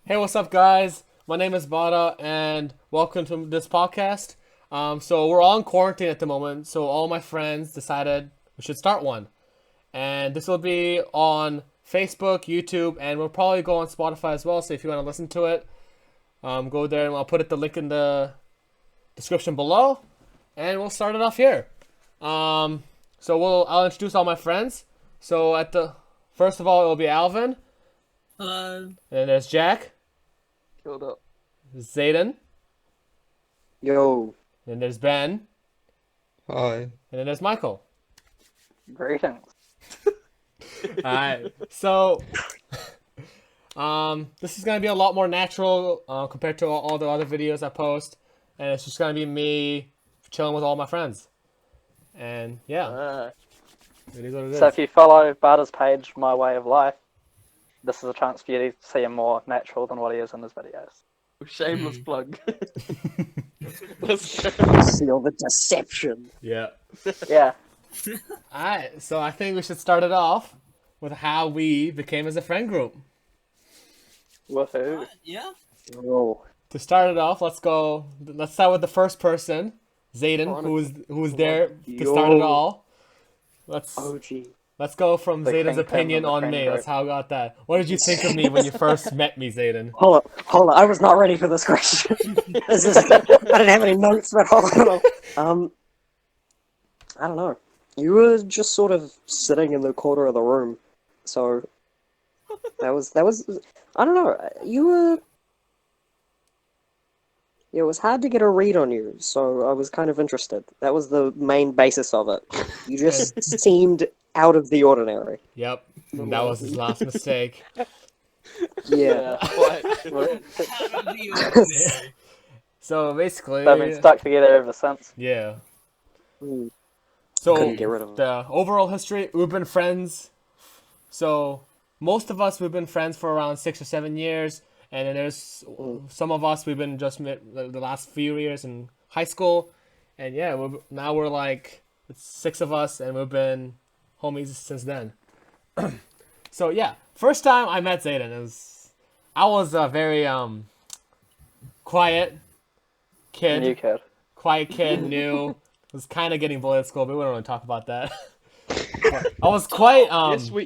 Hey, what's up, guys? My name is Bada, and welcome to this podcast. So we're all in quarantine at the moment, so all my friends decided we should start one, and this will be on Facebook, YouTube, and we'll probably go on Spotify as well. So if you want to listen to it, go there, and I'll put the link in the description below, and we'll start it off here. I'll introduce all my friends. So at the first of all, it'll be Alvin. Hello. And then there's Jack. Killed up. Zayden. Yo. Then there's Ben. Hi. And then there's Michael. Greetings. Alright. So this is gonna be a lot more natural compared to all the other videos I post. And it's just gonna be me chilling with all my friends. And yeah. It is what it is. So if you follow Barter's page, My Way of Life, this is a chance for you to see him more natural than what he is in his videos. Shameless plug. Seal the deception. Yeah. Yeah. Alright, so I think we should start it off with how we became as a friend group. Woohoo. Yeah. Oh, To start it off, let's start with the first person, Zayden, who was there to start it all. Let's go from The Zayden's kingpin opinion of the on friend me. group. That's how I got that. What did you think of me when you first met me, Zayden? hold on. I was not ready for this question. I didn't have any notes, but hold on. I don't know. You were just sort of sitting in the corner of the room, so that was. I don't know. You were. It was hard to get a read on you, so I was kind of interested. That was the main basis of it. You just seemed out of the ordinary. Yep, and that was his last mistake. Yeah. So basically, They've been stuck together ever since. yeah. Hmm. So Couldn't get rid of him. the overall history, we've been friends. So most of us we've been friends for around 6 or 7 years, and then there's some of us we've been just met the last few years in high school, and yeah, now we're like it's 6 of us, and we've been homies since then. So yeah, first time I met Zayden, I was a very quiet kid. New kid. Quiet kid, new. Was kind of getting bullied at school, but we don't want to talk about that. I was quite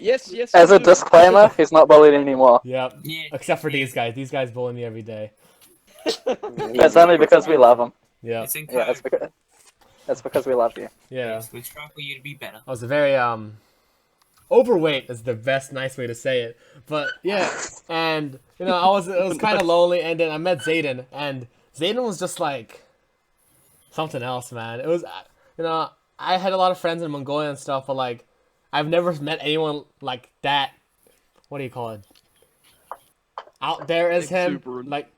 Yes. As a disclaimer, he's not bullied anymore. Yep. Yeah. Except for these guys. These guys bully me every day. It's only because we love him. Yeah. It's in Yeah, it's because we love you. Yeah. We try for you to be better. I was a very overweight is the best nice way to say it. But yeah, and it was kind of lonely, and then I met Zayden, and Zayden was just like something else, man. It was I had a lot of friends in Mongolia and stuff, but like I've never met anyone like that. What do you call it? Out there as him, Exuberant. like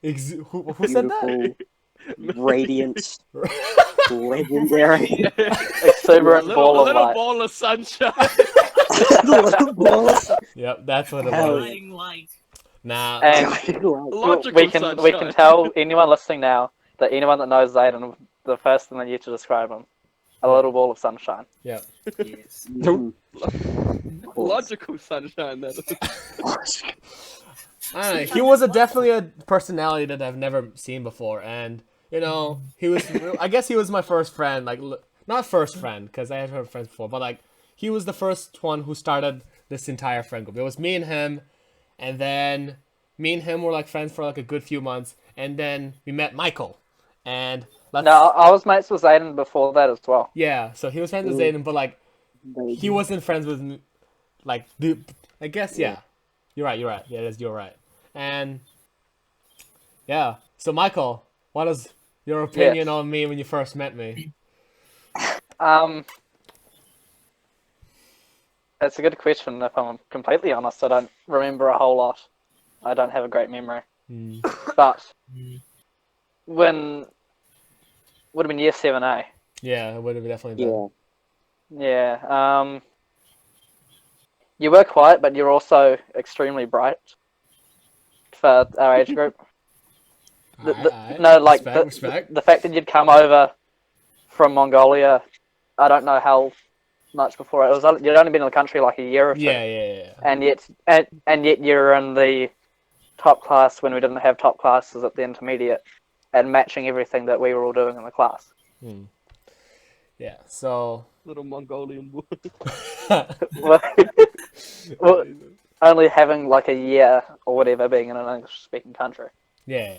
who said that? Radiant. Legendary. Exuberant ball of little light. ball of sunshine. Little balls. Yep, that's what it Hell was. Lying like Nah, And Logical we can sunshine. tell anyone listening now that anyone that knows Zayden, the first thing that you to describe him, a little ball of sunshine. yeah. yes. Logical sunshine. That is. I don't know. He was definitely a personality that I've never seen before, and he was. I guess he was my first friend. Like, not first friend because I had heard friends before, but like he was the first one who started this entire friend group. It was me and him, and then me and him were like friends for like a good few months, and then we met Michael, and No, I was mates with Zayden before that as well. yeah, so he was friends with Zayden, but like he wasn't friends with me. Like, I guess yeah. You're right. Yeah, you're right. And yeah, so Michael, what is your opinion Yes. on me when you first met me? That's a good question. If I'm completely honest, I don't remember a whole lot. I don't have a great memory. But when would have been year 7A. Yeah, it would have definitely been. Yeah. Yeah. You were quiet, but you're also extremely bright for our age group. Respect. The fact that you'd come over from Mongolia, I don't know how much before. It was you'd only been in the country like a year or two, Yeah. and yet you're in the top class when we didn't have top classes at the intermediate, and matching everything that we were all doing in the class. Yeah. So. Little Mongolian boy. Well, only having like a year or whatever being in an English-speaking country. Yeah.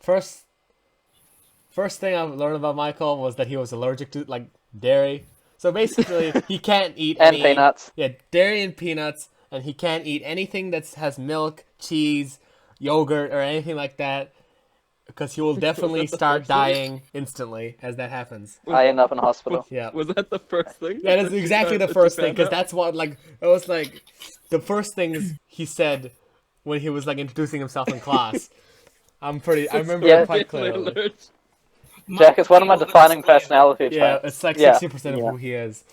First thing I learned about Michael was that he was allergic to like dairy. So basically, he can't eat And any peanuts. Yeah, dairy and peanuts, and he can't eat anything that has milk, cheese, yogurt, or anything like that, because he will definitely start dying instantly as that happens. I end up in hospital. Yeah. Was that the first thing? Yeah, that's that you exactly the that you first thing, found because out? that's what, like, it was like, the first things he said when he was, like, introducing himself in class. I remember Yeah. it quite clearly. Alert. Jack, it's one of my defining personality Yeah, traits. it's like Yeah. 60% of Yeah. who he is.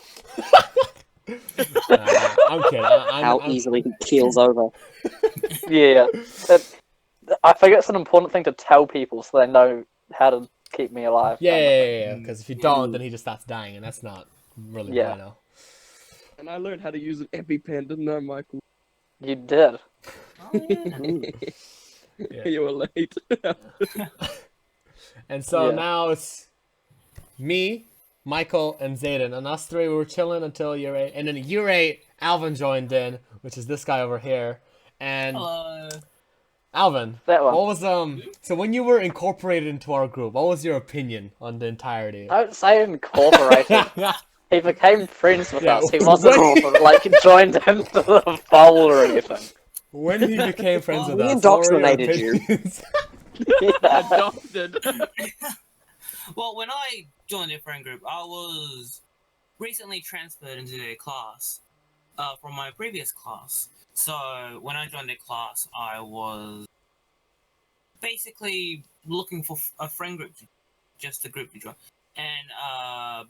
I'm kidding. How easily he keels over. Yeah. I figure it's an important thing to tell people so they know how to keep me alive. Yeah, because if you don't, then he just starts dying, and that's not really Yeah. bueno. And I learned how to use an EpiPen, didn't I, Michael? You did. Yeah. You were late. And so Yeah. now it's me, Michael, and Zayden, and us three were chilling until year 8. And then in year 8, Alvin joined in, which is this guy over here. And Hello. Alvin, That one. what was so when you were incorporated into our group, what was your opinion on the entirety? Don't say incorporated. He became friends with Yeah, us. He wasn't like joined into the fold or anything. When he became friends with We us, what were your indoctrinated you. opinions? Yeah. Adopted. Well, when I joined their friend group, I was recently transferred into their class from my previous class. So when I joined their class, I was basically looking for a friend group, just a group to join. And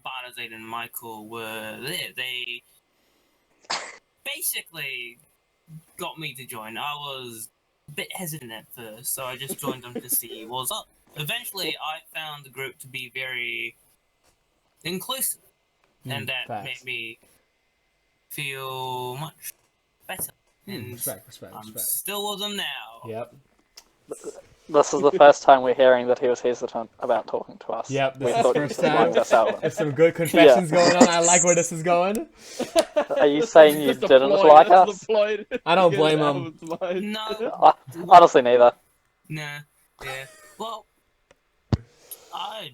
Bart, Zayden, and Michael were there. They basically got me to join. I was a bit hesitant at first, so I just joined them to see what was up. Eventually, I found the group to be very inclusive, and that facts. made me feel much better. And Respect. I'm still with them now. Yep. This is the first time we're hearing that he was hesitant about talking to us. Yep, this We is the thought he first just wanted time. us out. There's some good confessions going on. I like where this is going. Are you saying you Just a didn't ploy, like that's us? the ploy to I don't get blame it out him. of its mind. No, Honestly, neither. nah, yeah. Well, I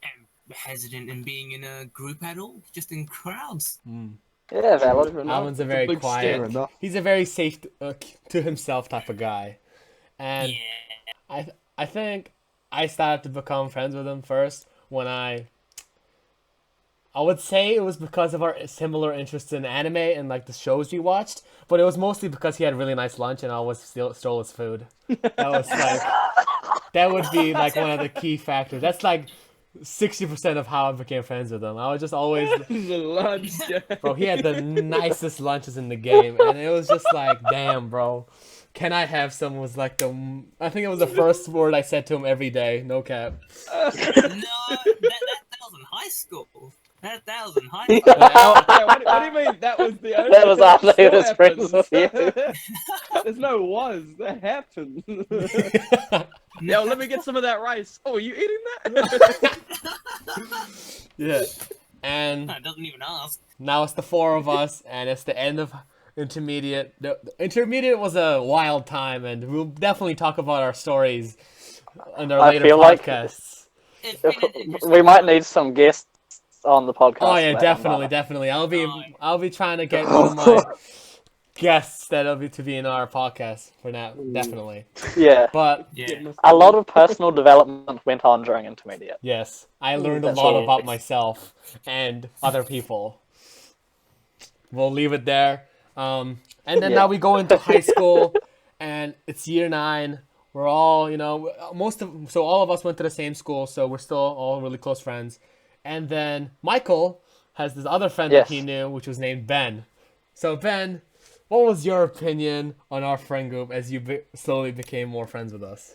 am hesitant in being in a group at all, just in crowds. Yeah, valid. Alvin's a It's very big quiet. scare. enough. He's a very safe to himself type of guy, and Yeah. I think I started to become friends with him first when I would say it was because of our similar interests in anime and like the shows we watched, but it was mostly because he had really nice lunch and I always stole his food. That was like that would be like one of the key factors. That's like 60% of how I became friends with him. I was just always The lunch, yeah. bro, he had the nicest lunches in the game, and it was just like, damn, bro. Can I have some? Was like I think it was the first word I said to him every day. No cap. No, that was in high school. That was in high school. Yeah, what do you mean? That was the only That was thing after he still was friends with happens. There's no was. That happened. Yo, let me get some of that rice. Oh, are you eating that? Yeah. And No, it doesn't even ask. now it's the four of us, and it's the end of intermediate. The intermediate was a wild time, and we'll definitely talk about our stories in our I later feel like- podcasts. It's been an interesting We might need some guests on the podcast. Oh yeah, for that definitely, one, definitely. Oh, I'll be trying to get one of my guests that'll be to be in our podcast for now, definitely. Yeah. But Yeah. A lot of personal development went on during intermediate. yes, I learned a That's lot all. about myself and other people. We'll leave it there. And then Yeah. now we go into high school, and it's year 9. We're all, so all of us went to the same school, so we're still all really close friends. And then Michael has this other friend Yes. that he knew, which was named Ben. So Ben, what was your opinion on our friend group as you slowly became more friends with us?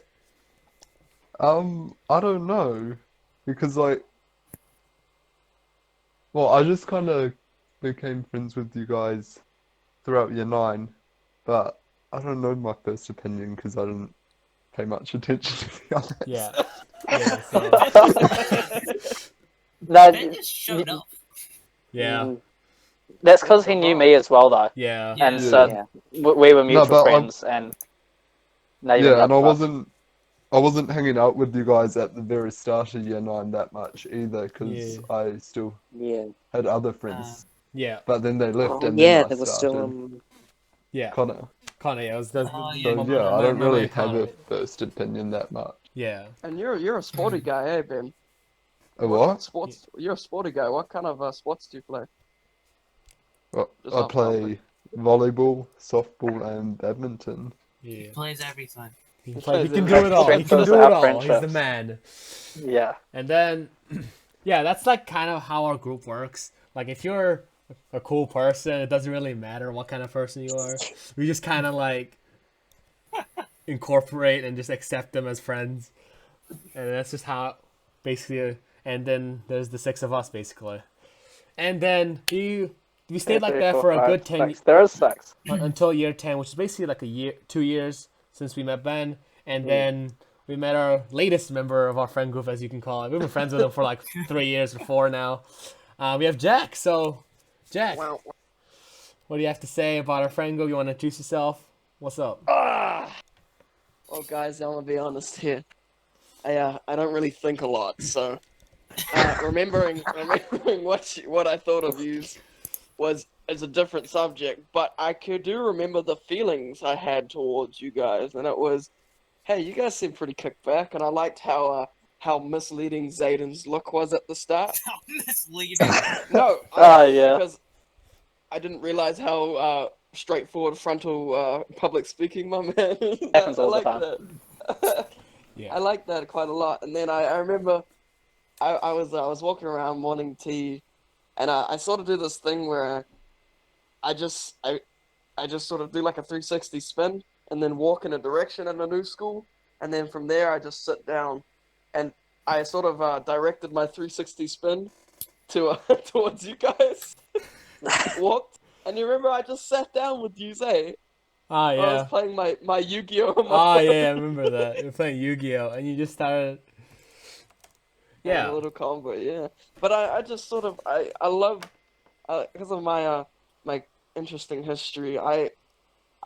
I don't know, because like Well, I just kind of became friends with you guys throughout year 9, but I don't know my first opinion because I didn't pay much attention to the others. Yeah. Yeah. So No, Ben just showed up. yeah. that's because he knew me as well, though, Yeah. Yeah. and so Yeah. we were No, mutual but friends, and now you're yeah, and I another us. wasn't hanging out with you guys at the very start of year 9 that much either because Yeah. I still Yeah. had other friends, Yeah. but then they left Oh and then yeah, I there was still started. Yeah. Connor. Connor, yeah, it was Oh, yeah, So my, yeah, I my, don't my really man have Connor. a first opinion that much. Yeah. And you're a sporty guy, eh, Ben? A what? Sports? You're a sporty guy. What kind of sports do you play? Well, Just I off topic. play volleyball, softball, and badminton. Yeah. Plays everything. He He can plays do it all. He Strength can is do it our all. He's the friendships. man. Yeah. And then, yeah, that's like kind of how our group works. Like, if you're a cool person, it doesn't really matter what kind of person you are. We just kind of like incorporate and just accept them as friends. And that's just how, basically, and then there's the 6 of us, basically. And then we stayed like that for a good 10 6. There is 6. until year 10, which is basically like 2 years since we met Ben. And then we met our latest member of our friend group, as you can call it. We've been friends with him for like 3 years or 4 now. We have Jack. So, Jack, Wow. what do you have to say about our friend group? You want to introduce yourself? What's up? Well, guys, I'm gonna be honest here. I don't really think a lot, so remembering what I thought of you is a different subject. But I do remember the feelings I had towards you guys, and it was, hey, you guys seem pretty kicked back, and I liked how misleading Zayden's look was at the start. How misleading. No, Yeah. because I didn't realize how straightforward frontal public speaking my man is. Happens I all the like time. that. Yeah. I like that quite a lot. And then I remember I was walking around morning tea, and I sort of do this thing where I just sort of do like a 360 spin and then walk in a direction in a new school, and then from there I just sit down, and I sort of directed my 360 spin to towards you guys. Walked, and you remember I just sat down with you, Zay. Ah, I was yeah. playing my Yu-Gi-Oh on my Ah, phone. yeah, I remember that. You're playing Yu-Gi-Oh! And you just started. A Yeah. little combo, yeah. But I just sort of I love because of my my interesting history. I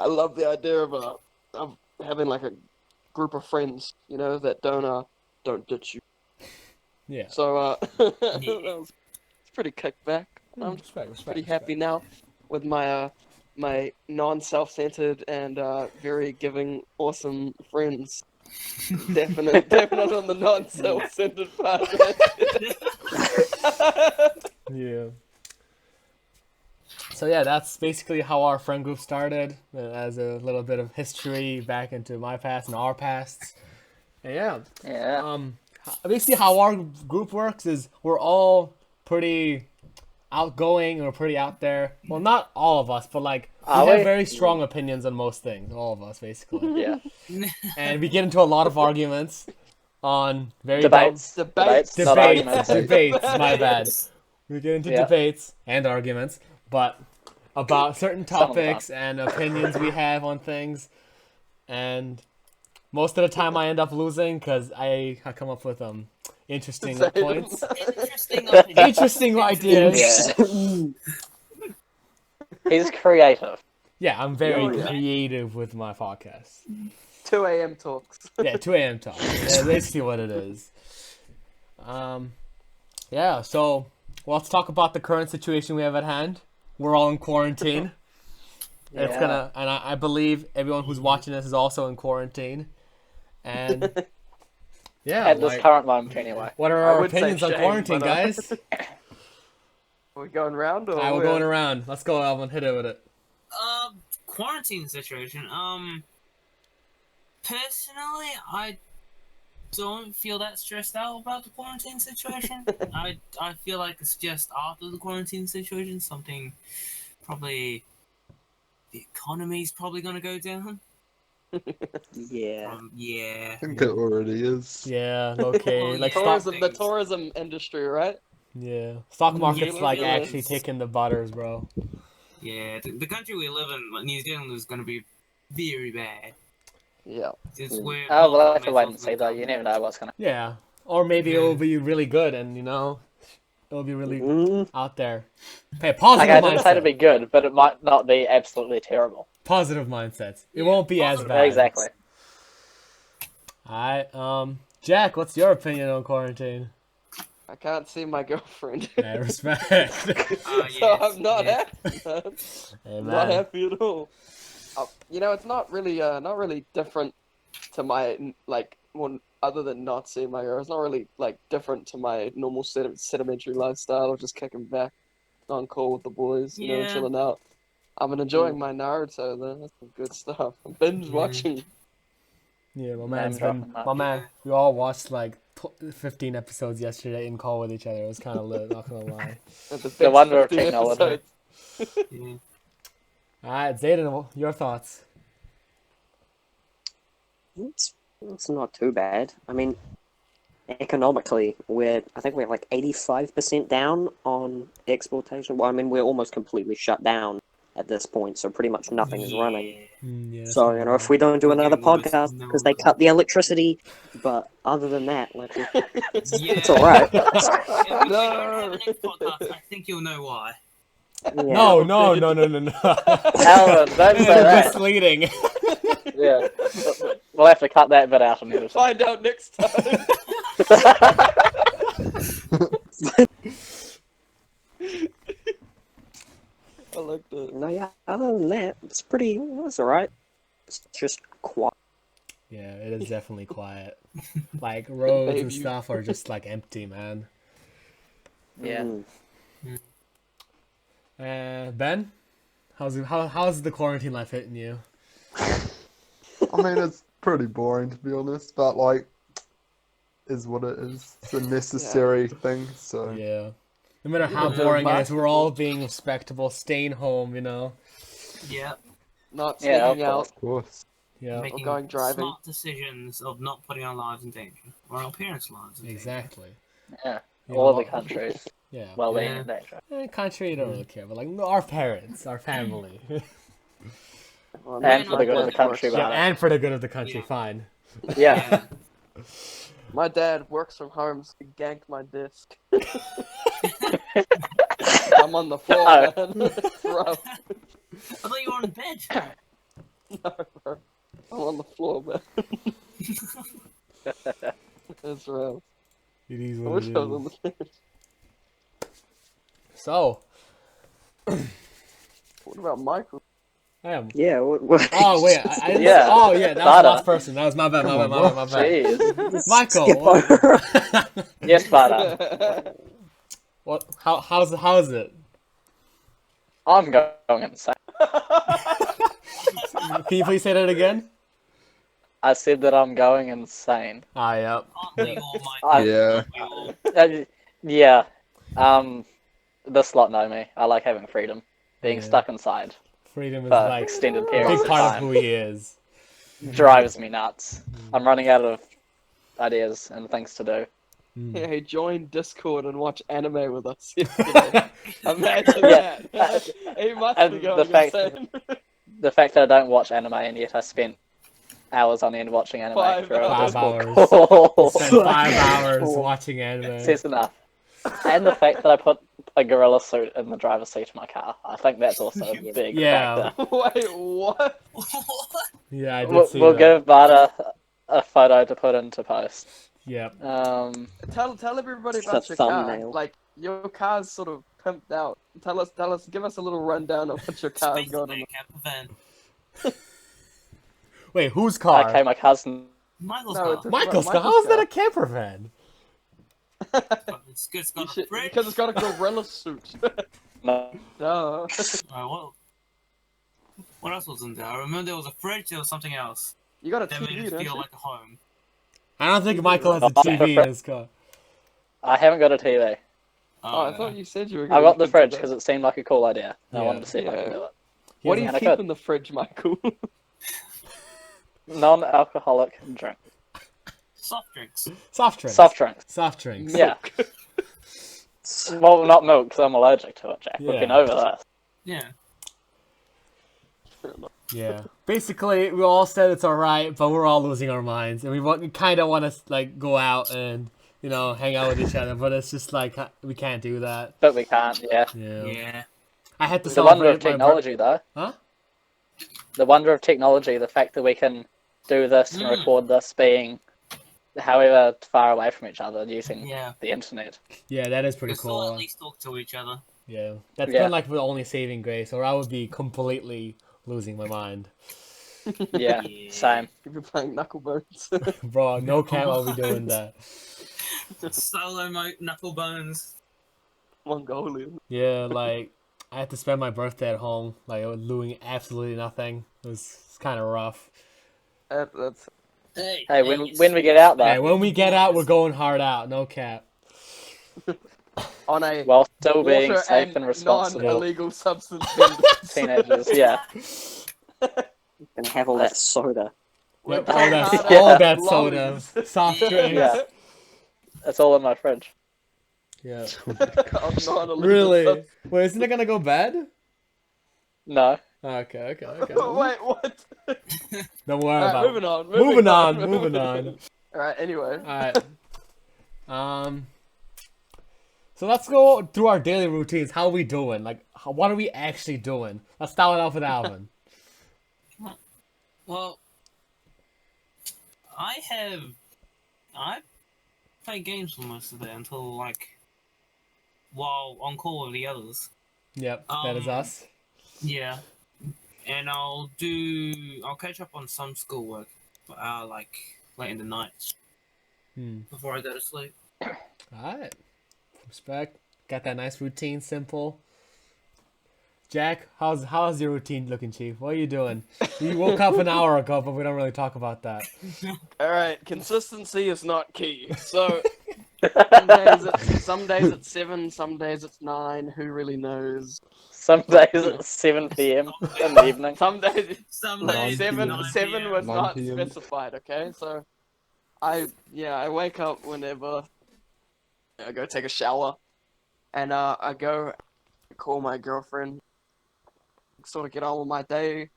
love the idea of having like a group of friends, you know, that don't ditch you. Yeah. So that was it's pretty kicked back. I'm Respect. pretty happy now with my my non-self-centered and very giving, awesome friends. Definite on the non-self-centered part. Yeah. So yeah, that's basically how our friend group started, as a little bit of history back into my past and our pasts. And yeah, Yeah. basically how our group works is we're all pretty outgoing or pretty out there. Well, not all of us, but like we Are have we? very strong opinions on most things. All of us, basically. Yeah. And we get into a lot of arguments on very Debates. Debates. dumb Not debates. arguments. Debates. My bad. We get into Yeah. debates and arguments, but about certain Some of the topics and opinions we have on things. And most of the time, I end up losing because I come up with interesting Same. points, Interesting opinion. interesting ideas. Yeah. He's creative. Yeah, I'm very Oh, yeah. creative with my podcast. 2 a.m. talks. Yeah, 2 a.m. talk. Yeah, basically what it is. Yeah, so let's talk about the current situation we have at hand. We're all in quarantine. It's Yeah. and I believe everyone who's watching this is also in quarantine. And yeah, At this like, current moment, anyway. what are I our would say opinions on shame, quarantine, but, guys? Are we going round or Alright, we're going around. Let's go, Alvin. Hit it with it. Quarantine situation. Personally, I don't feel that stressed out about the quarantine situation. I feel like it's just after the quarantine situation, something probably the economy's probably gonna go down. Yeah. Yeah. I think it already is. Yeah, okay. Oh, Like yeah. stop. the tourism industry, right? Yeah. Stock market's Yeah, like it actually is. taking the butters, bro. Yeah, the country we live in, like, New Zealand, is going to be very bad. Yeah. It's where Oh, we'll half have to of wait Mansell's and see gonna though. come. You never know what's gonna. Yeah. Or maybe Yeah. it'll be really good and, it'll be really Mm, out there. Okay, positive Okay, I didn't say to mindset. be good, but it might not be absolutely terrible. Positive mindsets. It Yeah, won't be as positive. bad. Exactly. Alright, Jack, what's your opinion on quarantine? I can't see my girlfriend. Yeah, respect. So Yes, I'm not yes. happy, man. Hey, I'm not man. happy at all. It's not really different to my like one other than not seeing my girl. It's not really like different to my normal sedimentary lifestyle of just kicking back on call with the boys, Yeah. chilling out. I've been enjoying my Naruto though. That's some good stuff. I'm binge watching. Yeah, my Name man's dropping been. that. My man, we all watched like 15 episodes yesterday in call with each other. It was kind of lit, not gonna lie. At the The big wonder of 15 technology. episodes. Yeah. Alright, Zayden, your thoughts? it's not too bad. I mean, economically, I think we're like 85% down on exportation. Well, I mean, we're almost completely shut down at this point, so pretty much nothing is running. Yeah, that's So, kinda if right. we don't do another Okay, well, it's podcast no because they good. cut the electricity, but other than that, like, Yeah. it's alright. If we don't No. have an next podcast, I think you'll know why. Yeah. No. Alan, don't That say is that. misleading. Yeah, we'll have to cut that bit out and edit Find out next time. I like that. No, yeah, other than that, it's alright. It's just quiet. Yeah, it is definitely quiet. Like roads and Baby. stuff are just like empty, man. Yeah. Ben, how's the quarantine life hitting you? I mean, it's pretty boring to be honest, but like, is what it is. It's a necessary thing. So Yeah. No matter how Yeah, boring it is, basketball. we're all being respectable, staying home, Yeah. Not Yeah, sneaking of out. of course. Yeah, Making going driving. smart decisions of not putting our lives in danger or our parents' lives in danger. exactly. Yeah. Yeah, All the well- countries. Yeah. Well, being Yeah. in danger. Country, you don't really care, but like our parents, our family. Well, And for the good of the country, Yeah, Right. and for the good of the country, Yeah. fine. Yeah. My dad works from home, so he ganked my disc. I'm on the floor, man. It's rough. I thought you were on bed. No, bro. I'm on the floor, man. It's rough. It is I what wish it I was on is. the bench. So, What about Michael? I am. Yeah. Oh wait, I didn't. Yeah. Oh yeah, that was the Butter. last person. That was my bad. My bad. Jeez. Michael, Skip over. Yes, Butter. what? How's it? I'm going insane. Can you please say that again? I said that I'm going insane. Ah, yeah. Aren't we all, Mike? I- Yeah. Aren't we all? Yeah. This lot know me. I like having freedom. Being Yeah. stuck inside Freedom is for like extended a periods big of part of time who he is. drives me nuts. I'm running out of ideas and things to do. Yeah, he joined Discord and watched anime with us yesterday. Imagine Yeah. that. He must And be the going fact- insane. The fact that I don't watch anime and yet I spent hours on end watching anime 5 through a hours. Discord 5 call Spent 5 hours watching anime. says enough. And the fact that I put a gorilla suit in the driver's seat of my car. I think that's also a big Yeah. factor. Wait, what? Yeah, I did We'll, see we'll that. give Bada a photo to put into post. Yep. Tell everybody It's about a your car. thumbnail. Like, your car's sort of pimped out. Tell us, give us a little rundown of what your car's Basically got a on. camper van. Wait, whose car? Okay, my cousin. Michael's No, car. it's Michael's car. Michael's How's that car. a camper van? It's got a Shit, fridge. because it's got a gorilla suit. No, Duh. Well, what else was in there? I remember there was a fridge. There was something else You got a that made TV, it don't feel you? like a home. I don't think Michael has a TV in his car. I haven't got a TV. Oh, I thought you said you were I gonna got the look fridge into because that. it seemed like a cool idea. I Yeah. wanted to see if I Yeah. could do it. What do you And I keep could. in the fridge, Michael? Non-alcoholic drink. Soft drinks. Soft drinks. Soft drinks. Soft drinks. Yeah. Well, not milk, because I'm allergic to it, Jack. We've been Yeah. over this. Yeah. Yeah. Basically, we all said it's alright, but we're all losing our minds, and we kind of want to like go out and hang out with each other, but it's just like we can't do that. But we can't, yeah. Yeah. Yeah. I had to The wonder celebrate of technology, though. Huh? The wonder of technology, the fact that we can do this and record this being however far away from each other using Yeah. the internet. Yeah, that is pretty We still cool. at least talk to each other. Yeah, that's Yeah. been like the only saving grace, or I would be completely losing my mind. Yeah, Yeah. same. You've been playing Knucklebones. Bro, no cap, I'll be doing that. Solo knuckle bones. Mongolian. Yeah, like I had to spend my birthday at home, like doing absolutely nothing. It's kind of rough. That's Hey, Hey, when we get out Hey, there, when we get out, we're going hard out. No cap. on a while still being water safe and responsible non-illegal substance. teenagers, yeah. And have all that soda. Yep, We're all going that, hard all out that with soda, lollies. soft drinks. Yeah. It's all in my fridge. Yeah. Of non-illegal Really? substance. Wait, isn't it gonna go bad? No. Okay. Wait, what? Don't worry Alright, about it. moving on. Moving on. Alright, anyway. Alright. So let's go through our daily routines. How are we doing? Like, what are we actually doing? Let's start it off with Alvin. Well, I play games for most of the day until while on call with the others. Yep, that is us. Yeah, and I'll catch up on some schoolwork, late in the night before I go to sleep. Alright. Respect. Got that nice routine, simple. Jack, how's your routine looking, Chief? What are you doing? You woke up an hour ago, but we don't really talk about that. Alright, consistency is not key. So some days it's 7, some days it's 9, who really knows? Some days it's 7 p.m. in the evening. Some days Some Nine days PM. 7 was 9 not PM. specified, okay? So I wake up whenever I go take a shower and I go call my girlfriend, sort of get on with my day,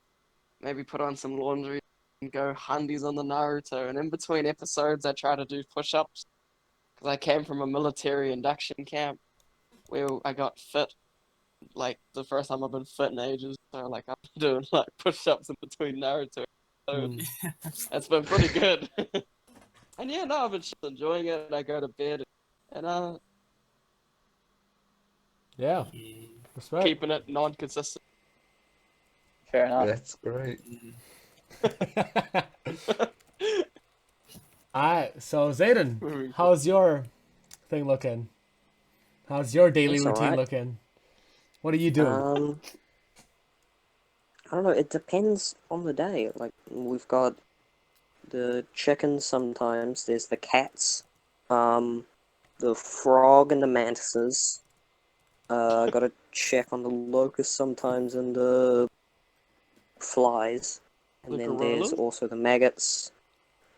maybe put on some laundry and go hundies on the Naruto, and in between episodes I try to do push-ups because I came from a military induction camp where I got fit, like the first time I've been fit in ages, so like I'm doing like push-ups in between Naruto episodes. It's been pretty good. And yeah, no, I've been just enjoying it. I go to bed and Yeah, respect. keeping it non-consistent. Fair enough. That's great. Alright, so Zayden, how's your thing looking? How's your daily It's routine alright. looking? What do you do? I don't know, it depends on the day. Like, we've got the chickens sometimes, there's the cats, the frog and the mantises. I gotta check on the locusts sometimes and the flies. And The then there's gorillas? also the maggots.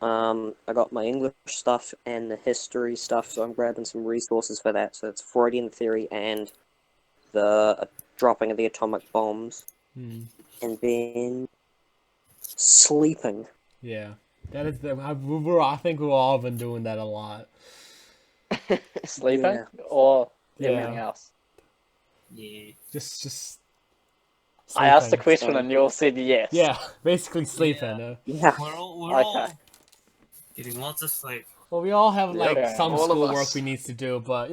I got my English stuff and the history stuff, so I'm grabbing some resources for that. So it's Freudian theory and the dropping of the atomic bombs. And then sleeping. Yeah, that is I think we've all been doing that a lot. Sleeping Yeah. or Yeah. everything else? Yeah. Just. I asked a sleeping. question and you all said yes. Yeah, basically sleeping. Yeah. We're all Okay. getting lots of sleep. Well, we all have like Yeah, some all of schoolwork us. we need to do, but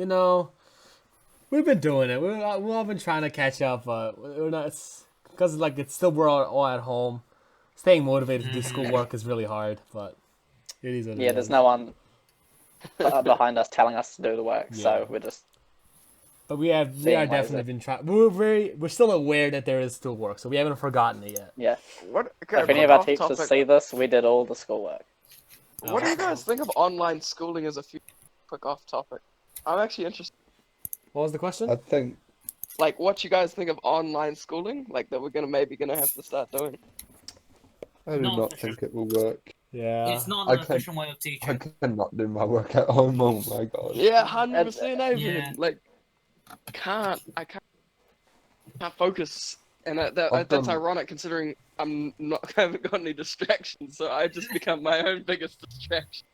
we've been doing it. We've all been trying to catch up, but we're not. It's because it's still we're all at home. Staying motivated to do schoolwork is really hard, but it is what it Yeah, is. there's no one behind us telling us to do the work, Yeah. so we're just But we are Same way, definitely is it? been trying. We're still aware that there is still work, so we haven't forgotten it yet. yeah. What? Okay, If any quick of our off teachers topic. see this, we did all the schoolwork. What do you guys think of online schooling as a few quick off topic? I'm actually interested. What was the question? I think Like, what you guys think of online schooling? Like that we're maybe gonna have to start doing. I do No, not for sure. think it will work. Yeah. It's not I an can't- efficient way of I teaching. cannot do my work at home. Oh my god. Yeah, 100%, Adrian. Yeah. Like, I can't focus, and I've that's done- ironic considering I haven't got any distractions, so I just become my own biggest distraction.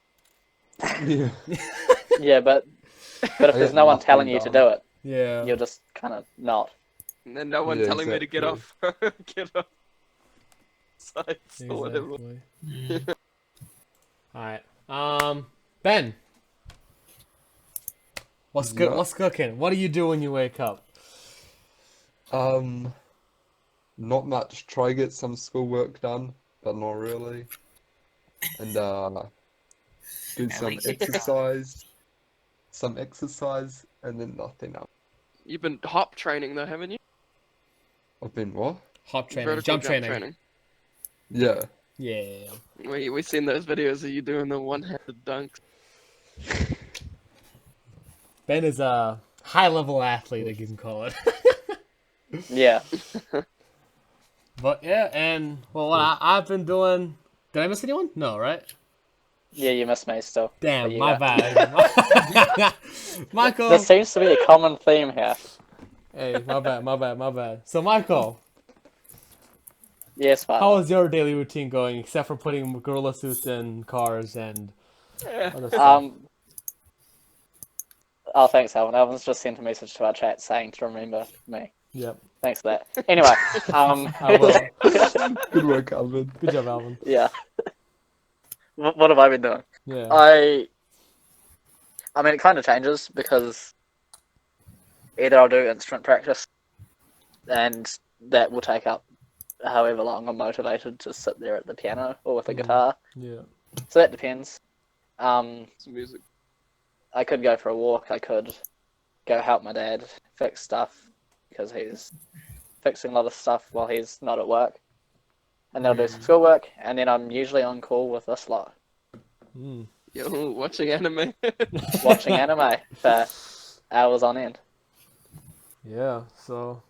Yeah. Yeah, but if I there's get no one nothing telling you to done. do it, Yeah. you'll just kind of not. And then no one Yeah, telling me to get exactly. off, get off sites or whatever. Exactly. Mm. Alright. Ben. What's good? Yeah. What's cooking? What do you do when you wake up? Not much. Try get some schoolwork done, but not really. And do At some least you try. exercise, and then nothing else. You've been hop training though, haven't you? I've been what? Hop training, Vertical jump training. Yeah. Yeah. We seen those videos of you doing the one-handed dunks. Ben is a high-level athlete, I can call it. Yeah. But yeah, and well, what I've been doing. Did I miss anyone? No, right? Yeah, you miss me still. Damn, But you my got- bad. Michael. There seems to be a common theme here. Hey, my bad. So, Michael, Yes, how Father. is your daily routine going, except for putting gorilla suits in cars and other stuff? Oh, thanks, Alvin. Alvin's just sent a message to our chat saying to remember me. Yep. Thanks for that. Anyway, I will. Good work, Alvin. Good job, Alvin. yeah. What have I been doing? Yeah. I mean, it kind of changes because either I'll do instrument practice, and that will take up however long I'm motivated to sit there at the piano or with the guitar. Yeah. So that depends. Some music. I could go for a walk. I could go help my dad fix stuff because he's fixing a lot of stuff while he's not at work. And then I'll do some schoolwork, and then I'm usually on call with this lot, Mm. Yo, watching anime. watching anime for hours on end. Yeah. So,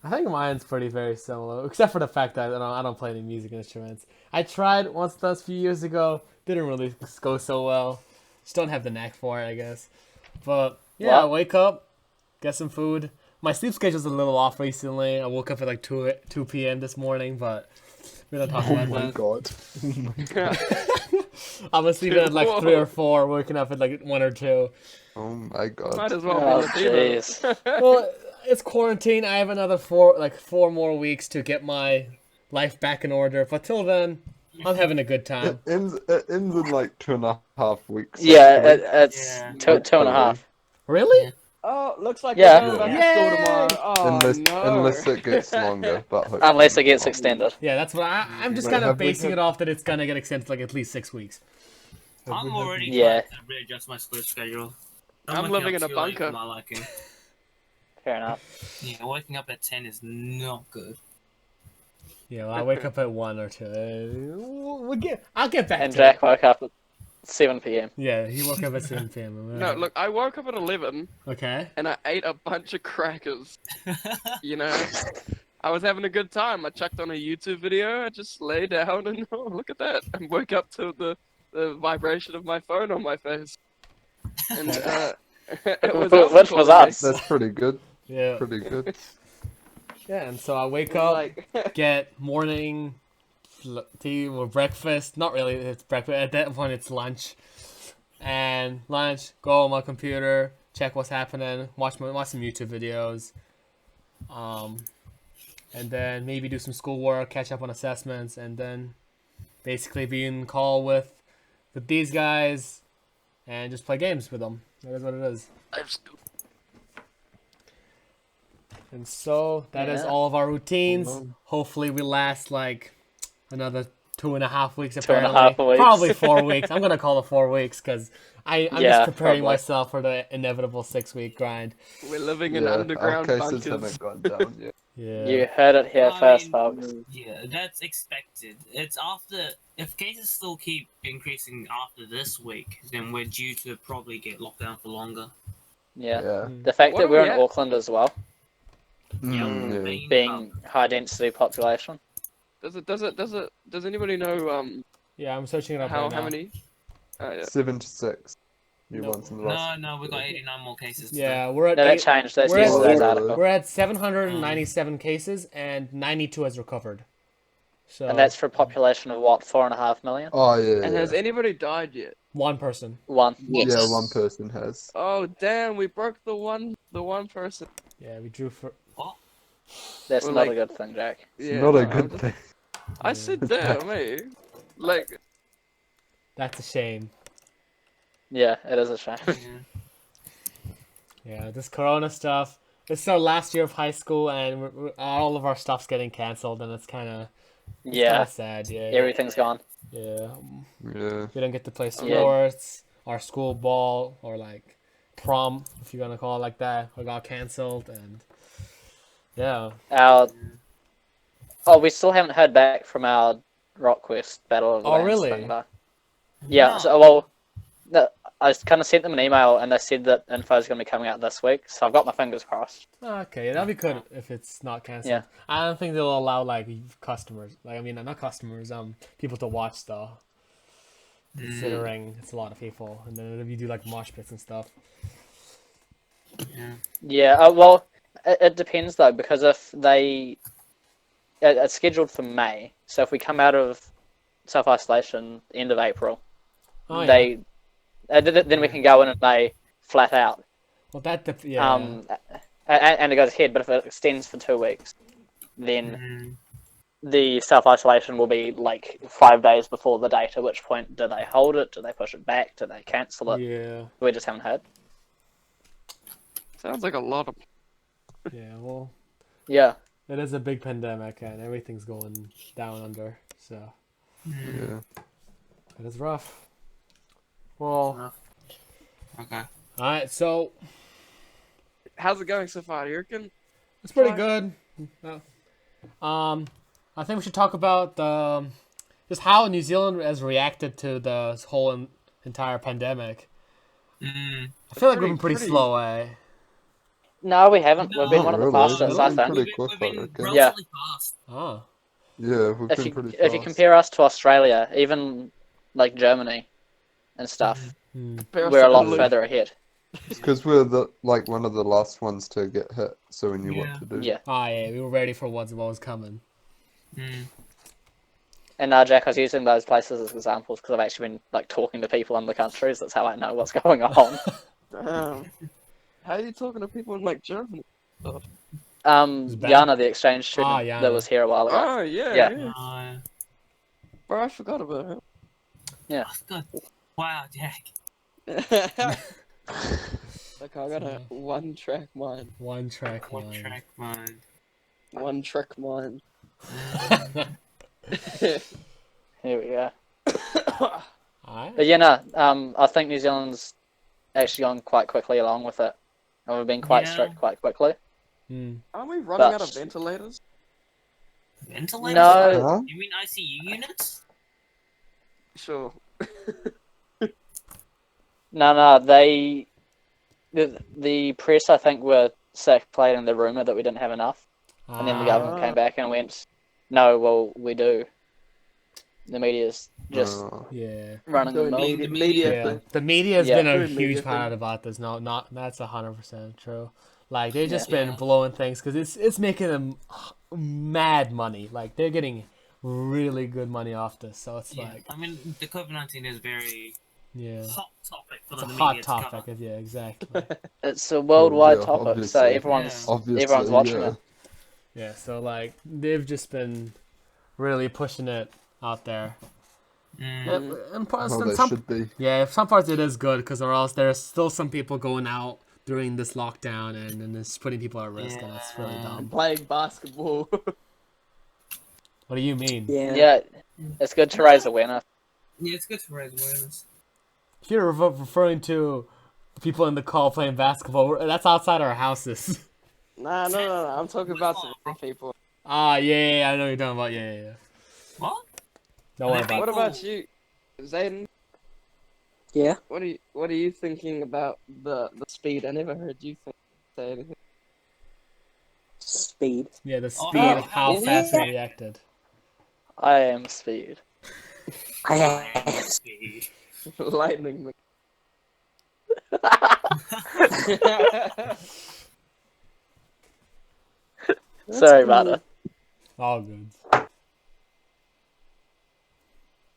I think mine's pretty very similar, except for the fact that I don't play any music instruments. I tried once a few years ago. Didn't really go so well. Just don't have the knack for it, I guess. But yeah, I What? wake up, get some food. My sleep schedule's a little off recently. I woke up at like 2 p.m. this morning, but we don't talk Oh about my that. god. I was sleeping at like 3 or 4, waking up at like 1 or 2. Oh my Might god. as well Oh, be Latino. jeez. Well, it's quarantine. I have another 4 more weeks to get my life back in order. But till then, I'm having a good time. It ends in like 2.5 weeks. Yeah, actually. it's Yeah. two and a half. Really? Oh, looks like Yeah. we're going back Yeah. to school tomorrow. Oh Unless no. it gets longer, but hopefully Unless it gets extended. Yeah, that's what I'm just Wait, kind of have we basing had- it off that it's gonna get extended like at least 6 weeks. I'm already Yeah. trying to readjust my sleep schedule. I'm waking living up in a too late bunker. for my liking. Fair enough. Yeah, waking up at 10 is not good. Yeah, well, I wake up at 1 or 2. I'll get back And to Jack it. woke up at 7 p.m. Yeah, he woke up at 7 p.m. No, look, I woke up at 11 Okay. and I ate a bunch of crackers. You know, I was having a good time. I checked on a YouTube video. I just lay down and oh, look at that! And woke up to the vibration of my phone on my face. And it was Which was alcohol. us. that's pretty good. Yeah. Pretty good. Yeah, and so I wake It was up, like, get morning tea or breakfast. Not really, it's breakfast. At that point, it's lunch. And lunch, go on my computer, check what's happening, watch some YouTube videos. And then maybe do some schoolwork, catch up on assessments, and then basically be in call with these guys and just play games with them. That is what it is. And so that is Yeah. all of our routines. Oh, no. Hopefully we last like another 2.5 weeks. 2.5 Apparently, weeks. probably 4 weeks. I'm gonna call it 4 weeks because I'm Yeah, just preparing probably. myself for the inevitable 6-week grind. we're living in Yeah, underground our cases bunkers. haven't gone down yet. Yeah. You heard it here I first, mean- folks. Yeah, that's expected. It's after, if cases still keep increasing after this week, then we're due to probably get locked down for longer. Yeah. Yeah. The fact What that are we're we in at? Auckland as well, Yeah. being high density population. Does anybody know Yeah, I'm searching it up how right now. many? Yeah. 7 to 6. new Nope. ones in the last. No, we got 89 more cases. Today. Yeah, we're at No, that changed. That's we're at- yesterday's we're- article. we're at 797 cases and 92 has recovered. So And that's for a population of what, 4.5 million? Oh yeah. And has Yeah. anybody died yet? one person. One. Yeah, one person has. Oh damn, we broke the one person. Yeah, we drew for. That's Well, not like- a good thing, Jack. It's Yeah, not no, a I'm good just- thing. I said damn, eh? Like, That's a shame. Yeah, it is a shame. Yeah, this Corona stuff. It's our last year of high school, and all of our stuff's getting canceled, and it's kind of Yeah, sad. Yeah, everything's gone. yeah. Yeah. We don't get to play Yeah. sports. Our school ball or like prom, if you're gonna call it like that, got canceled, and yeah. Our we still haven't heard back from our RockQuest Battle of the Oh, Bands really? thing, though. Yeah. No. So well, I kind of sent them an email, and they said that info is going to be coming out this week. So I've got my fingers crossed. Okay, that'd be good if it's not canceled. Yeah. I don't think they'll allow like customers, like I mean not customers, people to watch though. Considering it's a lot of people, and then if you do like mosh pits and stuff. Yeah. Well, it depends though, because if it's scheduled for May, so if we come out of self isolation end of April, Oh yeah. then we can go in and May flat out. Well, yeah. And it goes ahead. But if it extends for 2 weeks, then Mm. the self-isolation will be like 5 days before the date, at which point do they hold it, do they push it back, do they cancel it? Yeah. We just haven't heard. sounds like a lot of. Yeah. Well, Yeah. it is a big pandemic, and everything's going down under. So Yeah. it is rough. Well, Okay. all right. So How's it going so far, you reckon? it's pretty Fine. good. I think we should talk about just how New Zealand has reacted to the whole entire pandemic. Mm. I feel like we've Pretty- been pretty pretty- slow, eh? No, we haven't. We've been No, one of the really. fastest, We've I been think. pretty quick, We've I been reckon. relatively fast. Oh. Yeah, we've If been you pretty if you fast. compare us to Australia, even like Germany and stuff, Hmm. we're a lot Italy. further ahead. Because we're one of the last ones to get hit, so we knew what to do. Yeah. Ah, yeah, we were ready for what was coming. Mm. And Jack, I was using those places as examples because I've actually been like talking to people in the countries. That's how I know what's going on. Damn. How are you talking to people in like Germany? It's bad. Yana, the exchange student Ah, Yana. that was here a while ago. Oh yeah, Yeah. yeah. Bro, I forgot about him. That's good. Wow, Jack. Like I got a one-track mind. One track One mind. track mind. One-track mind. Here we go. Alright. But yeah, no, I think New Zealand's actually gone quite quickly along with it. And we've been quite Yeah. strict quite quickly. Hmm. Aren't we running out of But- ventilators? Ventilators? No. Huh? You mean ICU units? Sure. No, the press, I think, were circulating the rumour that we didn't have enough. And then the government came back and went, no, well, we do. The media's just Yeah. running the Doing mill. media, The media Yeah. thing. The media has Yeah. been a Good media huge thing. part about this. No, not that's 100% true. Like they've just Yeah. been blowing things because it's making them mad money. Like they're getting really good money off this. So it's Yeah. like I mean, the COVID-19 is very yeah, hot topic for it's the a media hot to topic. cover. Yeah, exactly. It's a worldwide yeah, topic, so obviously. everyone's Obviously, everyone's watching yeah. it. Yeah. So like they've just been really pushing it out there. Mm. And parts, How and they some should be. yeah, some parts it is good because or else there's still some people going out during this lockdown and it's putting people at risk and it's really Yeah. dumb. Playing basketball. What do you mean? Yeah. Yeah, it's good to raise awareness. Yeah, it's good to raise awareness. If you're referring to the people in the call playing basketball, that's outside our houses. No. I'm talking about some people. Ah, yeah, I know what you're talking about. Yeah. What? Don't worry What about What it. about you, Zayden? Yeah. What are you thinking about the speed? I never heard you say anything. Speed. Yeah, the Oh, speed how- of how yeah. fast we reacted. I am speed. I am. Speed. Lightning. Sorry about been it. All good.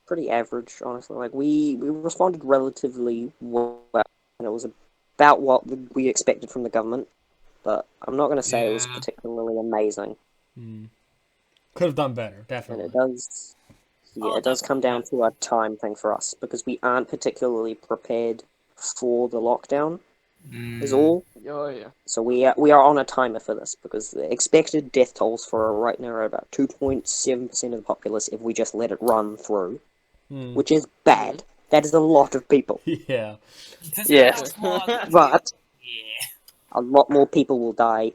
pretty average, honestly. Like we responded relatively well, and it was about what we expected from the government. But I'm not going to say it was Yeah. particularly amazing, Could have done better, and it definitely. does. Yeah, Oh, it does come down to a time thing for us because we aren't particularly prepared for the lockdown. Is all. Oh yeah. So we are on a timer for this because the expected death tolls for right now are about 2.7% of the populace if we just let it run through, Hmm. which is bad. That is a lot of people. Yeah. Yeah. But Yeah. a lot more people will die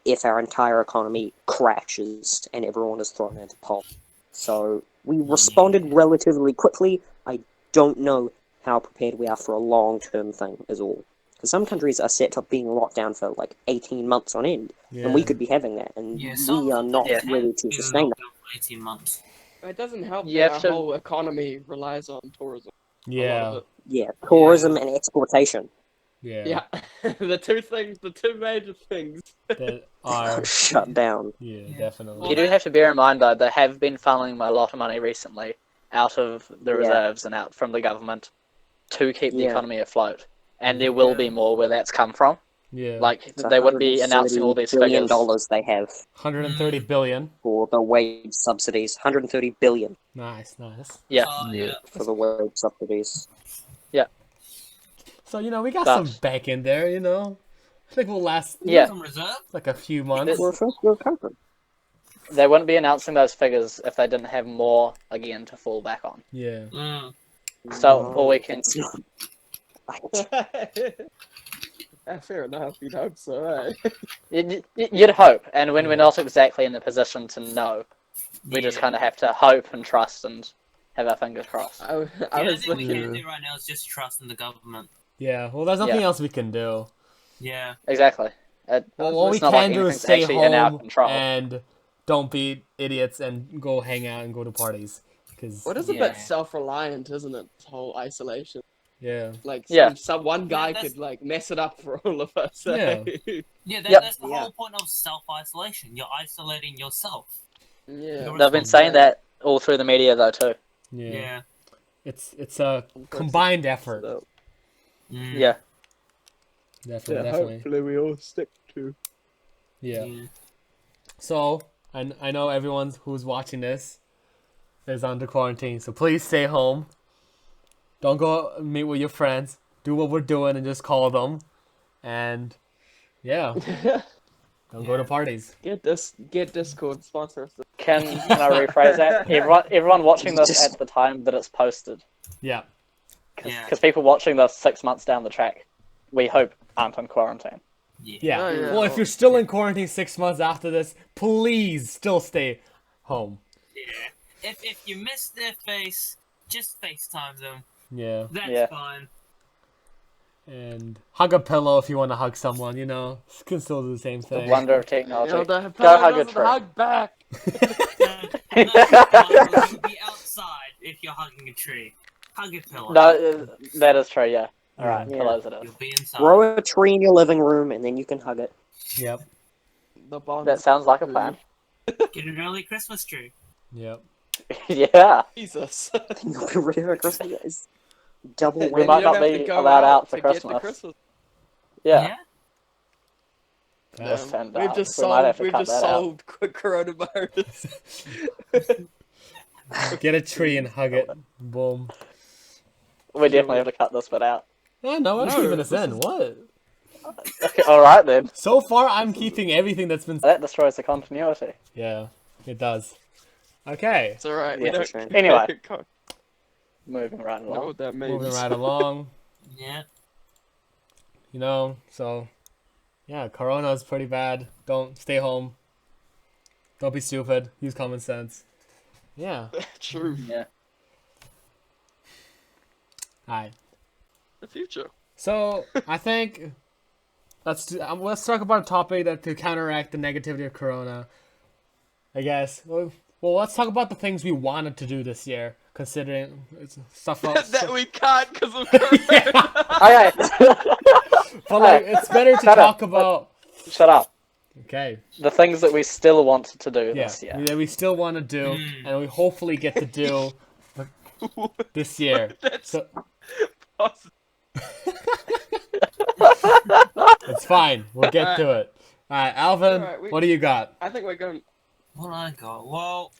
if our entire economy crashes and everyone is thrown into poverty. So we responded relatively quickly. I don't know how prepared we are for a long-term thing is all. Because some countries are set up being locked down for like 18 months on end, and we Yeah. could be having that, and Yeah, we are not Yeah. ready to sustain that. For 18 months. It doesn't help You that have our to- whole economy relies on tourism. A lot Yeah. of it. Yeah, tourism and exportation. Yeah. Yeah. The two major things. That are. Shut down. Yeah, Yeah. definitely. Well, You do have to bear in mind, though, they have been funneling a lot of money recently out of the Yeah. reserves and out from the government to keep the Yeah. economy afloat. And there will be more where that's come from. Yeah. Like, It's they wouldn't be announcing all $130 these billion figures. they have 130 billion. for the wage subsidies. 130 billion Nice, nice. Yeah. yeah. for the wage subsidies. So, we got But- some bank in there, I think we'll last Yeah. Some reserve? like a few months. We're a first world country. They wouldn't be announcing those figures if they didn't have more, again, to fall back on. Yeah. So, all we can... It's not. Fair enough. You'd hope so. Eh? You'd hope, and when we're not exactly in the position to know, we just kind of have to hope and trust and have our fingers crossed. I The only was thing we looking. can do right now is just trust in the government. Yeah. Well, there's nothing Yeah. else we can do. Yeah. Exactly. Well, all we it's not like can do is anything's stay actually in our home control. and don't be idiots and go hang out and go to parties. Cause What is a Yeah. bit self-reliant, isn't it? This whole isolation. yeah. Like Yeah. some one guy that's- could like mess it up for all of us. Yeah. Eh? Yeah, Yep. that's the Yeah. whole point of self-isolation. You're isolating yourself. Yeah. They've been saying that all through the media, though, too. Yeah. Yeah. It's a combined effort. So, Yeah. Definitely. hopefully we all stick to. Yeah. So I know everyone who's watching this is under quarantine, so please stay home. Don't go meet with your friends. Do what we're doing and just call them. And yeah, don't go to parties. Get Discord sponsor us. Can I rephrase that? Everyone watching this at the time that it's posted, Yeah. Yeah. because people watching this 6 months down the track, we hope aren't in quarantine. Yeah. Oh, yeah. Well, if you're still in quarantine 6 months after this, please still stay home. Yeah. If you miss their face, just FaceTime them. Yeah. That's Yeah. fine. And hug a pillow if you want to hug someone, can still do the same The thing. wonder of technology. The Go hug a doesn't tree. hug back. No, you'll be outside if you're hugging a tree. Hug a pillow. No, that is true, yeah. Alright, Yeah. pillows it is. You'll be inside. Grow a tree in your living room, and then you can hug it. Yep. The bond. That sounds like a plan. Get an early Christmas tree. Yep. Yeah. Jesus. You'll be ready for Christmas, guys. Double We And whammy. might you don't not have to be go allowed out for to get the Christmas. Christmas. Yeah. Yeah. Turned We've out. just We might have solved. to We've cut just that out. solved coronavirus. Get a tree and hug it. Boom. We definitely have to cut this bit out. Oh, no, I'm No, keeping this this in. What? Okay, alright then. So far, I'm keeping everything that's been. That destroys the continuity. Yeah, it does. Okay, It's alright. Yeah, We don't for sure. Anyway. know Moving right along. what that means. moving right along. Yeah. So, yeah, Corona is pretty bad. Don't stay home. Don't be stupid. Use common sense. Yeah. True. Yeah. Alright. The future. So I think let's talk about a topic that to counteract the negativity of Corona. I guess. Well, let's talk about the things we wanted to do this year, considering stuff that we can't because of COVID. Yeah. Okay. But like, it's better to Shut up. talk about. Shut up. Okay. The things that we still wanted to do Yeah. this year. That we still want to do, and we hopefully get to do this year. That's So awesome. it's fine. We'll get to it. All right, Alvin. Alright, what do you got? I think we're going. What I got? Well,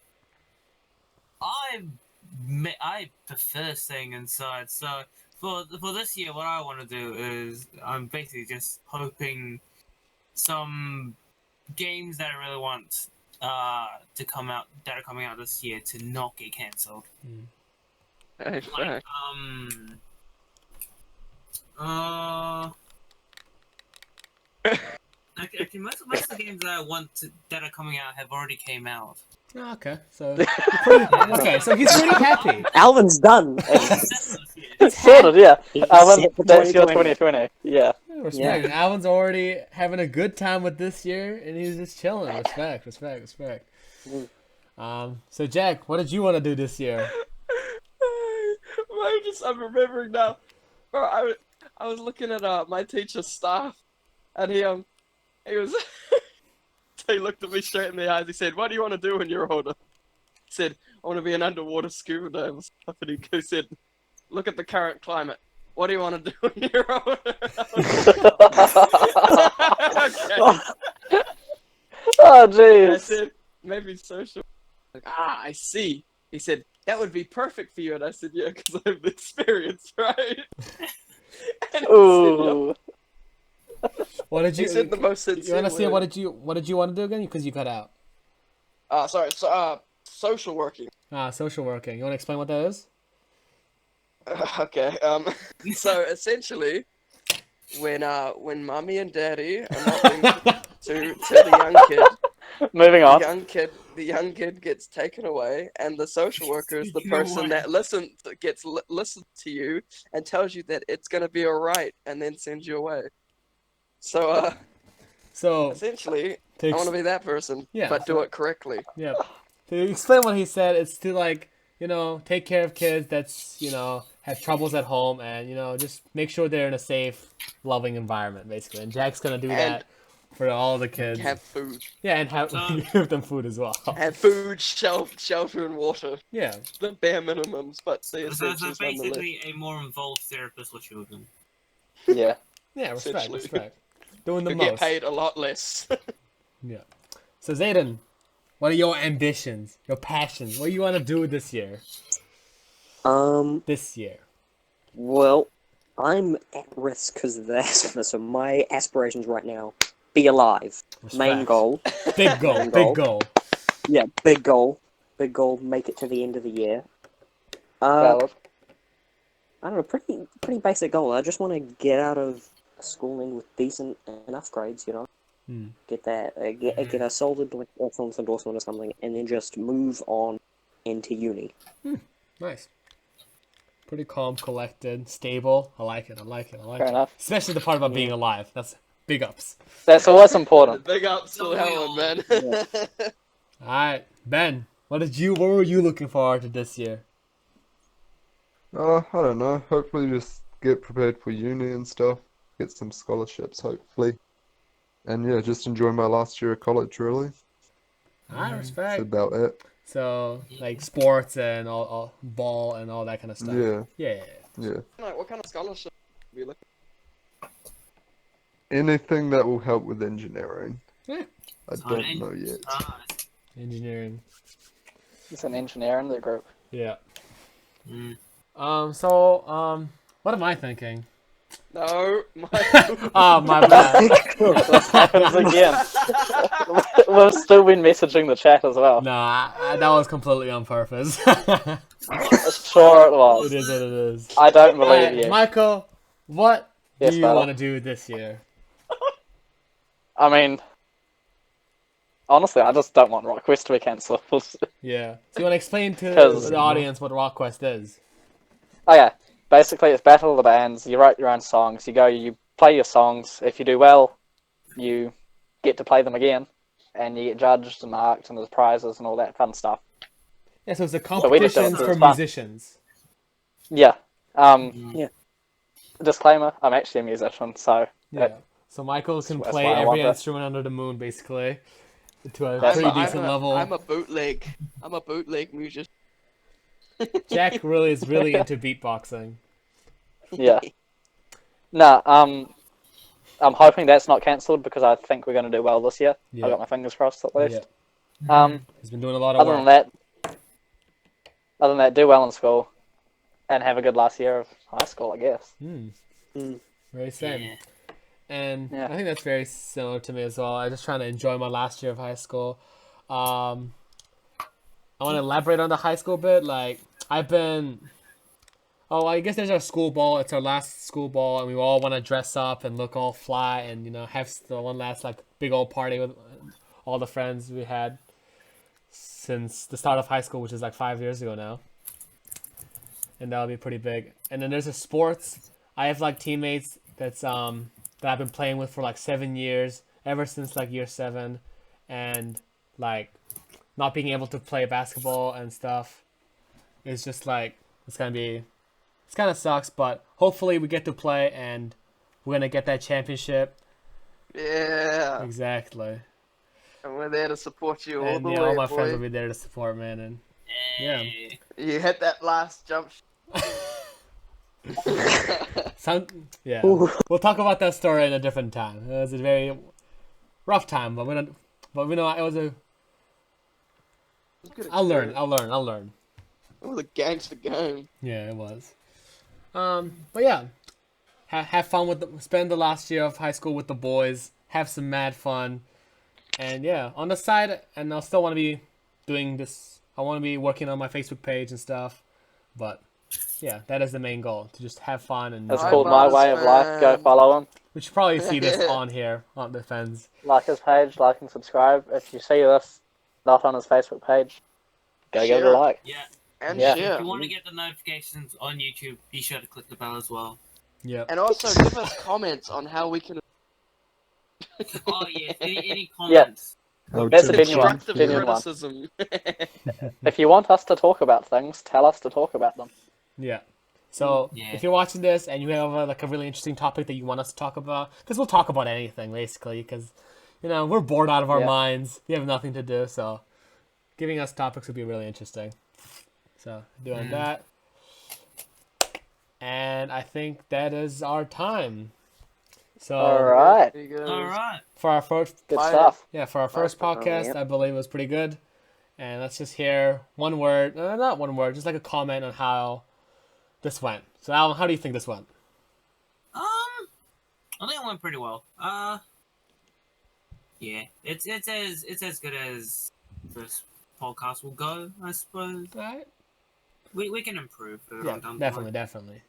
I prefer staying inside. So for this year, what I want to do is I'm basically just hoping some games that I really want to come out that are coming out this year to not get cancelled. Hey, Like, fact. Actually, most of the games that I want that are coming out have already came out. Oh, okay, so okay, so he's pretty happy. Alvin's done. Sort of, yeah. He's Alvin, set for that's your 2020. 2020. Yeah. Respect. Alvin's already having a good time with this year, and he's just chilling. Respect. So Jack, what did you want to do this year? I'm remembering now. Bro, I was looking at my teacher's staff, and he was he looked at me straight in the eyes. He said, "What do you want to do when you're older?" He said, "I want to be an underwater scuba diver." And he said, "Look at the current climate. What do you want to do when you're older?" Okay. Oh, I jeez. said, "Maybe social." Like, I see. He said, "That would be perfect for you." And I said, "Yeah, because I have the experience, right?" And he Ooh. What did He you? said the most You sincere want to see word. what did you want to do again? Because you cut out. Sorry. Social working. Social working. You want to explain what that is? Okay. So essentially, when mommy and daddy are not being to the young kid, Moving on. the young kid gets taken away, and the social worker is the Taken person away. that listens to you and tells you that it's gonna be alright, and then sends you away. So So essentially, to I ex- want to be that person, Yeah, but do it correctly. yeah. To explain what he said, it's to like take care of kids that's have troubles at home, and just make sure they're in a safe, loving environment, basically. And Jack's gonna do And that for all the kids. Have food, Yeah, and have give them food as well. have food, shelter, and water. Yeah. The bare minimums, but the So essentials nonetheless. basically a more involved therapist for children. Yeah. Yeah, respect. Essentially. Doing the You most. get paid a lot less. Yeah. So Zayden, what are your ambitions, your passions? What do you want to do this year? This year. Well, I'm at risk because of the asthma, so my aspirations right now, be alive. Main Respect. goal. Big goal. Main Big goal. goal. Yeah, big goal. Big goal, make it to the end of the year. Valid. I don't know, pretty basic goal. I just want to get out of schooling with decent enough grades, Get that, get a solid excellence endorsement or something, and then just move on into uni. Nice. Pretty calm, collected, stable. I like it. Fair enough. Especially the part about being alive. That's big ups. That's always important. Big ups to Helen, man. All right, Ben. What were you looking forward to this year? I don't know. Hopefully, just get prepared for uni and stuff. Get some scholarships, hopefully. And yeah, just enjoy my last year of college, really. All right, That's respect. about it. So, like sports and all ball and all that kind of stuff. Yeah, Yeah. yeah. Like, what kind of scholarship are you looking Anything that will help with engineering. Yeah. I don't know yet. Engineering. It's an engineer in the group. Yeah. Mm. What am I thinking? No, Oh, my bad. This happens again. We've still been messaging the chat as well. Nah, that was completely on purpose. Sure it was. It is what it is. I don't believe Alright, you. Michael, what Yes, do you Bella? want to do this year? I mean, honestly, I just don't want Rock Quest to be cancelled. Yeah. So you want to explain to 'Cause- the audience what Rock Quest is? Okay, basically it's Battle of the Bands. You write your own songs. You play your songs. If you do well, you get to play them again, and you get judged and marked, and there's prizes and all that fun stuff. Yeah, so it's the So we just do it competitions 'cause for it's fun. musicians. Yeah. Yeah. Disclaimer: I'm actually a musician, so Yeah. So Michael can That's play why I every want that. instrument under the moon, basically, to a That's pretty not- decent level. I'm a bootleg. I'm a bootleg musician. Jack really is really into beatboxing. yeah. Nah. I'm hoping that's not cancelled because I think we're going to do well this year. Yeah. I got my fingers crossed at least. Yeah. He's been doing a lot of Other work. than that, do well in school, and have a good last year of high school, I guess. Very same. Yeah. And Yeah. I think that's very similar to me as well. I'm just trying to enjoy my last year of high school. I want to elaborate on the high school bit. Like, I've been... Oh, I guess there's our school ball. It's our last school ball, and we all want to dress up and look all fly and, have the one last, like, big old party with all the friends we had since the start of high school, which is, like, 5 years ago now. And that'll be pretty big. And then there's a sports. I have, like, teammates that I've been playing with for, like, 7 years, ever since, like, year 7. And, like, not being able to play basketball and stuff is just, like, it's kind of sucks, but hopefully we get to play and we're going to get that championship. Yeah. Exactly. And we're there to support you all And the yeah, way, all my boy. friends will be there to support, man. And Yeah. Hey. You hit that last jump. yeah, Ooh. we'll talk about that story in a different time. It was a very rough time, but we know it was a. I'll learn. It was a gangster game. Yeah, it was. But yeah, have fun spend the last year of high school with the boys. Have some mad fun, and yeah, on the side, and I'll still want to be doing this. I want to be working on my Facebook page and stuff, but yeah, that is the main goal, to just have fun and. It's Hi, called My Buzz Way of Life. Go fam. follow him. We should probably see this on here on the fence. Like his page, like and subscribe. If you see this not on his Facebook page, go give it a Share. like. Yeah. And Yeah. share. If you want to get the notifications on YouTube, be sure to click the bell as well. Yep. And also give us comments on how we can Oh yeah, any comments? Oh, That's a chicken genuine one. constructive Genuine one. criticism. If you want us to talk about things, tell us to talk about them. Yeah. So Yeah. if you're watching this and you have like a really interesting topic that you want us to talk about, because we'll talk about anything basically, because we're bored out of our Yeah. minds. We have nothing to do, so giving us topics would be really interesting. So doing that, and I think that is our time. So All right, There you go. All right. for our first good Bye. stuff. for our first podcast, Yep. I believe it was pretty good. And let's just hear one word, not one word, just like a comment on how this went. So Alan, how do you think this went? I think it went pretty well. Yeah, it's as good as this podcast will go, I suppose. All right. We can improve. Yeah, definitely.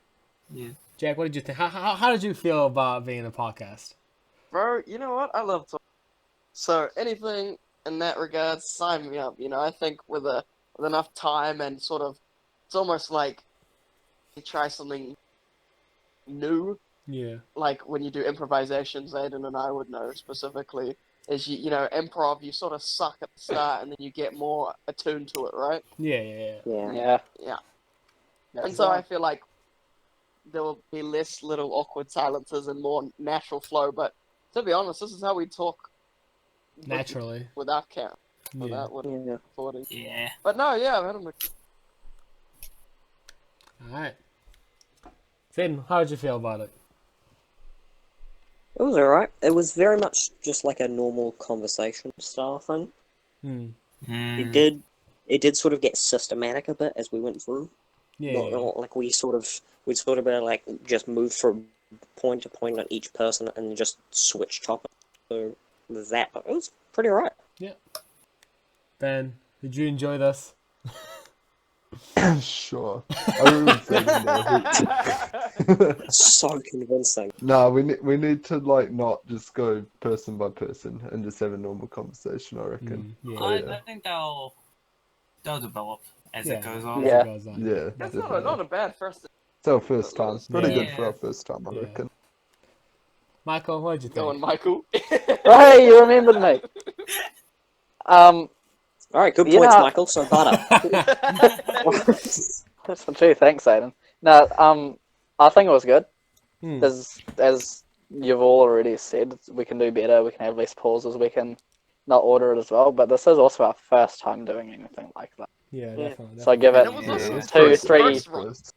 Yeah. Jack, what did you think? How did you feel about being in a podcast? Bro, you know what? I love talking. So anything in that regard, sign me up. I think with enough time and sort of, it's almost like you try something new. Yeah. Like when you do improvisations, Aiden and I would know specifically, is improv, you sort of suck at the start and then you get more attuned to it, right? Yeah. Yeah. Yeah. Yeah. That's And so I right. feel like there will be less little awkward silences and more natural flow. But to be honest, this is how we talk Naturally. without camera, Yeah. without Yeah. recording. Yeah. But no, yeah, I've had a All right. Finn, how did you feel about it? It was alright. It was very much just like a normal conversation style thing. It did sort of get systematic a bit as we went through. Yeah. Not like we'd sort of like just move from point to point on each person and just switch topics. So that it was pretty alright. Ben, did you enjoy this? Sure. I wouldn't say no. So convincing. Nah, we need to not just go person by person and just have a normal conversation, I reckon. Yeah. yeah. I think they'll develop as Yeah. it goes on. As Yeah. it goes on. Yeah, That's definitely. not a bad first. It's our first time. Pretty Yeah. good for our first time, I Yeah. reckon. Michael, what did you think? Going, Michael. Hey, you remembered me. All right, good You points, know- Michael. So butter. Gee, thanks, Aiden. No, I think it was good. Hmm. As you've all already said, we can do better. We can have less pauses. We can not order it as well. But this is also our first time doing anything like that. Yeah, Yeah. definitely. So give And it it was Yeah. also Yeah, two, first- three, first run. first.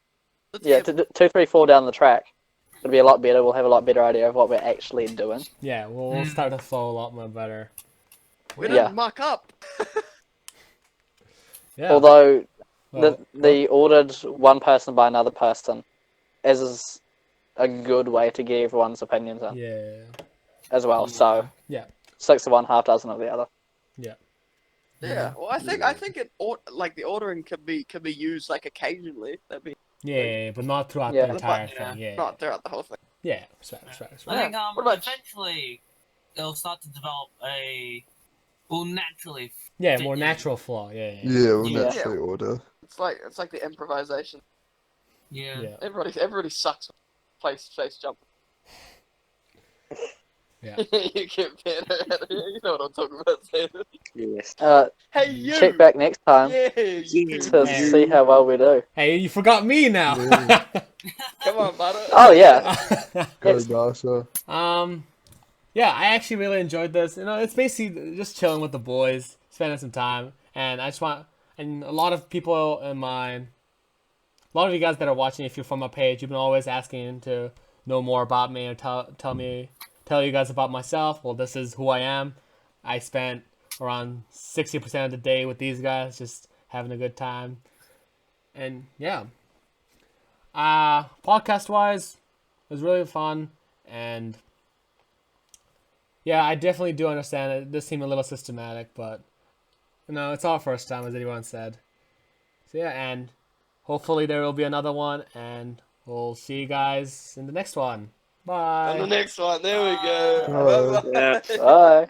yeah, 3, 4 down the track. It'll be a lot better. We'll have a lot better idea of what we're actually doing. Yeah, we'll start to flow a lot more better. We Yeah. didn't muck up. Yeah. Although Well, the ordered one person by another person is a good way to get everyone's opinions in yeah. as well. So Yeah. 6 of one, half dozen of the other. Yeah. Well, I think like the ordering can be used like occasionally. That'd be Yeah, but not throughout Yeah. the entire Yeah. thing. Yeah. not throughout the whole thing. Yeah. Respect. I think What about- eventually it'll start to develop naturally. Yeah, fit more in. natural flow. Yeah. Yeah, we'll Yeah. naturally order. It's like the improvisation. Yeah. Yeah. Everybody sucks. Face jump. Yeah. You get better. You know what I'm talking about, Sam. Yes. Hey, you. Check back next time Yeah, Yeah. you. to Hey. see how well we do. Hey, you forgot me now. Come on, butter. Oh yeah, Go, Dasha. Yeah, I actually really enjoyed this. You know, it's basically just chilling with the boys, spending some time, and I just want, and a lot of people in mine, a lot of you guys that are watching, if you're from my page, you've been always asking to know more about me or tell you guys about myself. Well, this is who I am. I spent around 60% of the day with these guys, just having a good time, and yeah. Podcast wise, it was really fun, and yeah, I definitely do understand it. This seemed a little systematic, but you know, it's our first time, as anyone said. So yeah, and hopefully there will be another one, and we'll see you guys in the next one. Bye. On the next one, there we go. Bye. Bye-bye. bye.